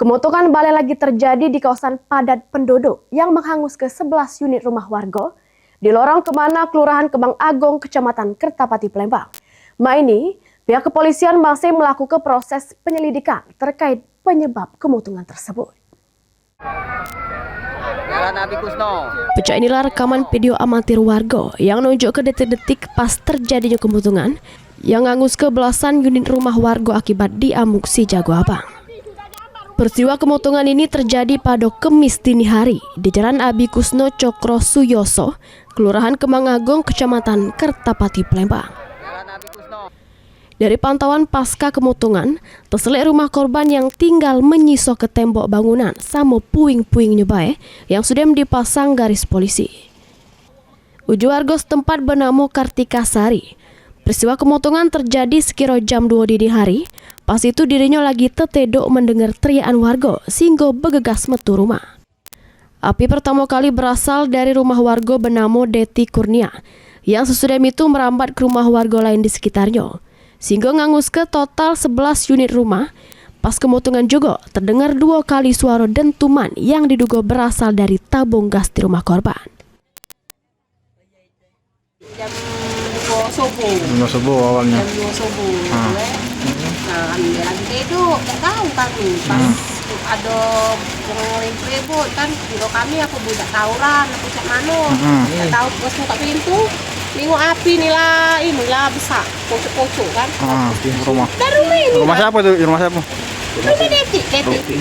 Kemotongan balai lagi terjadi di kawasan padat penduduk yang menghangus ke 11 unit rumah warga di lorong Kemana, Kelurahan Kembang Agung, Kecamatan Kertapati, Palembang. Ini, pihak kepolisian masih melakukan proses penyelidikan terkait penyebab kemotongan tersebut. Pecah inilah rekaman video amatir warga yang menunjukkan detik-detik pas terjadinya kemotongan yang menghangus ke belasan unit rumah warga akibat diamuk si jago abang. Peristiwa kemotongan ini terjadi pada Kamis dini hari di Jalan Abi Kusno Cokro Suyoso, Kelurahan Kembang Agung, Kecamatan Kertapati, Palembang. Dari pantauan pasca kemotongan, terselit rumah korban yang tinggal menyisok ke tembok bangunan sama puing-puing nyebai yang sudah dipasang garis polisi. Uju warga setempat bernama Kartika Sari. Peristiwa kemotongan terjadi sekira jam 2 dini hari. Pas itu dirinya lagi tertedok mendengar teriakan warga sehingga bergegas metu rumah. Api pertama kali berasal dari rumah warga bernama Deti Kurnia yang sesudah itu merambat ke rumah warga lain di sekitarnya sehingga ngangus ke total 11 unit rumah. Pas kemotongan juga terdengar 2 kali suara dentuman yang diduga berasal dari tabung gas di rumah korban. Jam 2 subuh awalnya. Jam 2 subuh. Nah, kami lagi tidur, tak tahu kami. Pas ada orang ribut kan, kira kami aku budak tawuran, aku cak mano. Tak tahu pas buka pintu, minggu api inilah besar, pocok-pocok kan. Rumah. Dari rumah ini. Rumah siapa itu? Rumah siapa? Rumah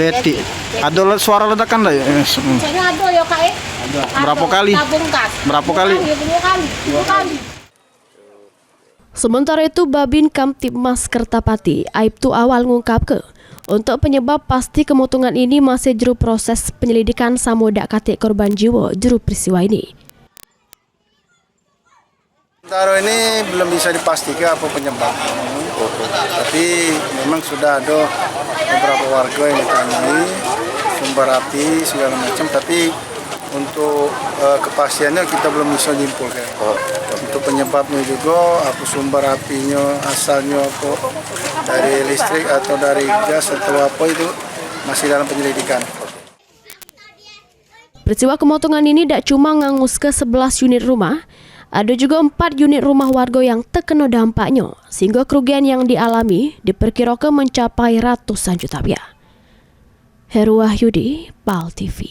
Deti. Ada suara ledakan enggak? Saya ada ya kak. Berapa kali? Tabung gas. Berapa kali? 2 kali. Sementara itu, Babin Kamtibmas Kertapati, Aibtu Awal ngungkap untuk penyebab pasti kemotongan ini masih juru proses penyelidikan samodak katik korban jiwa juru peristiwa ini. Sementara ini belum bisa dipastikan apa penyebab, tapi memang sudah ada beberapa warga yang ditanyai sumber api segala macam, tapi untuk kepastiannya kita belum bisa nyimpulkan. Untuk penyebabnya juga, apa sumber apinya, asalnya apa dari listrik atau dari gas atau apa itu masih dalam penyelidikan. Peristiwa kemotongan ini tidak cuma ngangus ke 11 unit rumah, ada juga 4 unit rumah warga yang terkena dampaknya, sehingga kerugian yang dialami diperkirakan mencapai ratusan juta rupiah. Heru Wahyudi, PAL TV.